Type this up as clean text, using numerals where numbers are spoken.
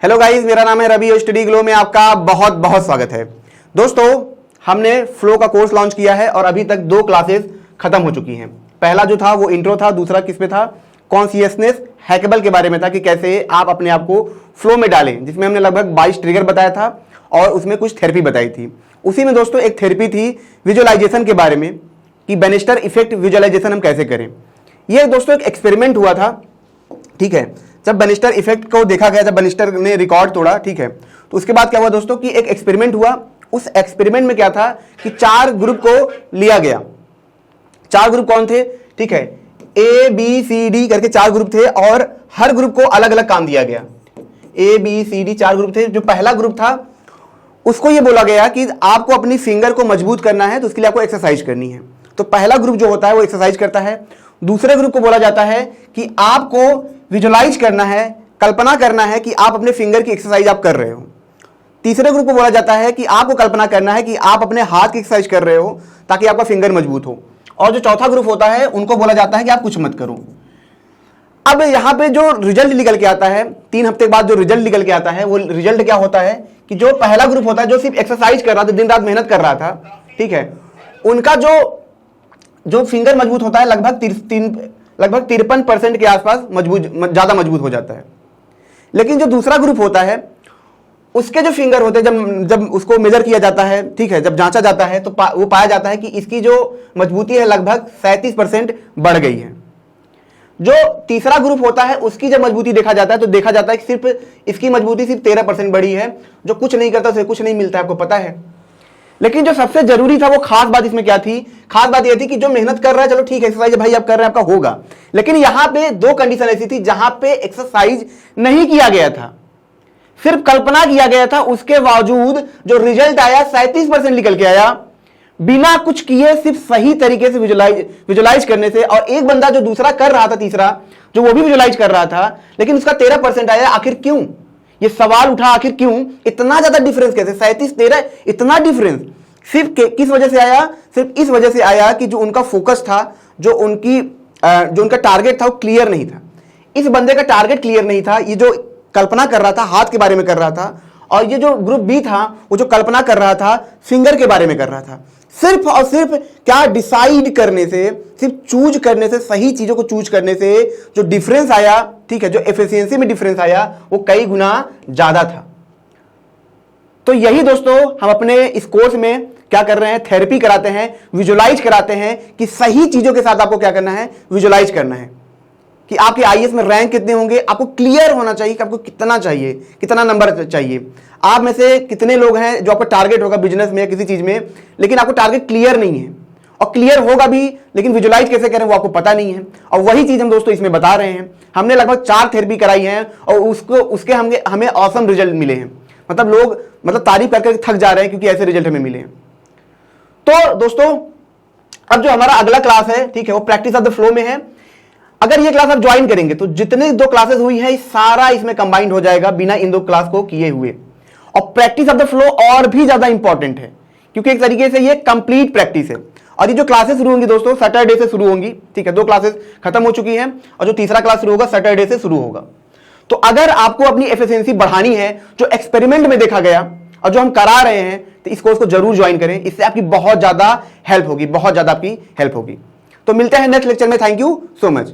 Hello guys, मेरा नाम है रवि और स्टडी ग्लो में आपका बहुत बहुत स्वागत है। दोस्तों, हमने फ्लो का कोर्स लॉन्च किया है और अभी तक 2 क्लासेस खत्म हो चुकी हैं। पहला जो था वो इंट्रो था, दूसरा किस पे था, कॉन्शियसनेस हैकेबल के बारे में था कि कैसे आप अपने आप को फ्लो में डालें, जिसमें हमने लगभग 22 ट्रिगर बताया था और उसमें कुछ थेरेपी बताई थी। उसी में दोस्तों एक थेरेपी थी विजुअलाइजेशन के बारे में कि बेनिस्टर इफेक्ट विजुअलाइजेशन हम कैसे करें। यह दोस्तों एक एक्सपेरिमेंट हुआ था, ठीक है। जब बेनिस्टर इफेक्ट को देखा गया, जब बेनिस्टर ने रिकॉर्ड तोड़ा, ठीक है, तो उसके बाद क्या हुआ दोस्तों कि एक एक्सपेरिमेंट हुआ। उस एक्सपेरिमेंट में क्या था कि 4 ग्रुप को लिया गया। 4 ग्रुप कौन थे, ठीक है, ए बी सी डी करके 4 ग्रुप थे और हर ग्रुप को अलग अलग काम दिया गया। A B C D 4 group थे। जो पहला ग्रुप था उसको ये बोला गया कि आपको अपनी फिंगर को मजबूत करना है, तो उसके लिए आपको एक्सरसाइज करनी है। तो पहला ग्रुप जो होता है वो एक्सरसाइज करता है। दूसरे ग्रुप को बोला जाता है कि आपको विजुअलाइज करना है, कल्पना करना है कि आप अपने फिंगर की एक्सरसाइज आप कर रहे हो। तीसरे ग्रुप को बोला जाता है कि आपको कल्पना करना है कि आप अपने हाथ की एक्सरसाइज कर रहे हो ताकि आपका फिंगर मजबूत हो। और जो चौथा ग्रुप होता है उनको बोला जाता है कि आप कुछ मत करो। अब यहां पे जो रिजल्ट निकल के आता है, 3 हफ्ते के बाद जो रिजल्ट निकल के आता है, वो रिजल्ट क्या होता है कि जो पहला ग्रुप होता है जो सिर्फ एक्सरसाइज कर रहा था, दिन रात मेहनत कर रहा था, ठीक है, उनका जो फिंगर मजबूत होता है लगभग 53% के आसपास ज्यादा मजबूत हो जाता है। लेकिन जो दूसरा ग्रुप होता है उसके जो फिंगर होते हैं, जब उसको मेजर किया जाता है, ठीक है, जब जांचा जाता है तो वो पाया जाता है कि इसकी जो मजबूती है लगभग 37% बढ़ गई है। जो तीसरा ग्रुप होता है उसकी जब मजबूती देखा जाता है तो देखा जाता है कि सिर्फ इसकी मजबूती सिर्फ 13% बढ़ी है। जो कुछ नहीं करता उसे कुछ नहीं मिलता है, आपको पता है। लेकिन जो सबसे जरूरी था वो खास बात इसमें क्या थी, खास बात यह थी कि जो मेहनत कर रहा है, चलो ठीक है, एक्सरसाइज भाई आप कर रहे हैं, आपका होगा। लेकिन यहां पे 2 कंडीशन ऐसी थी जहां पे एक्सरसाइज नहीं किया गया था, सिर्फ कल्पना किया गया था। उसके बावजूद जो रिजल्ट आया 37% निकल के आया, बिना कुछ किए, सिर्फ सही तरीके से विजुअलाइज करने से। और एक बंदा जो दूसरा कर रहा था, तीसरा जो वो भी विजुअलाइज कर रहा था, लेकिन उसका 13% आया। आखिर क्यों, ये सवाल उठा, आखिर क्यों इतना ज्यादा डिफरेंस, कैसे 37-13 इतना डिफरेंस सिर्फ किस वजह से आया? सिर्फ इस वजह से आया कि जो उनका फोकस था, जो उनका टारगेट था वो क्लियर नहीं था। इस बंदे का टारगेट क्लियर नहीं था। ये जो कल्पना कर रहा था हाथ के बारे में कर रहा था, और ये जो ग्रुप बी था वो जो कल्पना कर रहा था फिंगर के बारे में कर रहा था। सिर्फ और सिर्फ क्या डिसाइड करने से, सिर्फ चूज करने से, सही चीजों को चूज करने से जो डिफरेंस आया, ठीक है, जो एफिशिएंसी में डिफरेंस आया वो कई गुना ज्यादा था। तो यही दोस्तों हम अपने इस कोर्स में क्या कर रहे हैं, थेरेपी कराते हैं, विजुअलाइज कराते हैं कि सही चीजों के साथ आपको क्या करना है, विजुअलाइज करना है कि आपके आईएएस में रैंक कितने होंगे। आपको क्लियर होना चाहिए कि आपको कितना चाहिए, कितना नंबर चाहिए। आप में से कितने लोग हैं जो आपका टारगेट होगा बिजनेस में या किसी चीज में, लेकिन आपको टारगेट क्लियर नहीं है, और क्लियर होगा भी लेकिन विजुअलाइज कैसे करें वो आपको पता नहीं है। और वही चीज हम दोस्तों इसमें बता रहे हैं। हमने लगभग 4 थेरेपी कराई है और उसके हमें ऑसम रिजल्ट मिले हैं। मतलब लोग तारीफ करके थक जा रहे हैं क्योंकि ऐसे रिजल्ट हमें मिले हैं। तो दोस्तों अब जो हमारा अगला क्लास है, ठीक है, वो प्रैक्टिस ऑफ द फ्लो में है। अगर ये क्लास आप ज्वाइन करेंगे तो जितने 2 क्लासेस हुई है सारा इसमें कंबाइंड हो जाएगा बिना इन 2 क्लास को किए हुए। और प्रैक्टिस ऑफ द फ्लो और भी ज्यादा इंपॉर्टेंट है क्योंकि एक तरीके से ये कंप्लीट प्रैक्टिस है। और ये जो क्लासेस शुरू होंगी दोस्तों सैटरडे से शुरू होंगी, ठीक है, 2 क्लासेस खत्म हो चुकी हैं और जो तीसरा क्लास शुरू होगा सैटरडे से शुरू होगा। तो अगर आपको अपनी एफिशिएंसी बढ़ानी है जो एक्सपेरिमेंट में देखा गया और जो हम करा रहे हैं, तो इस कोर्स को जरूर ज्वाइन करें। इससे आपकी बहुत ज्यादा हेल्प होगी, बहुत ज्यादा आपकी हेल्प होगी। तो मिलते हैं नेक्स्ट लेक्चर में। Thank you so much.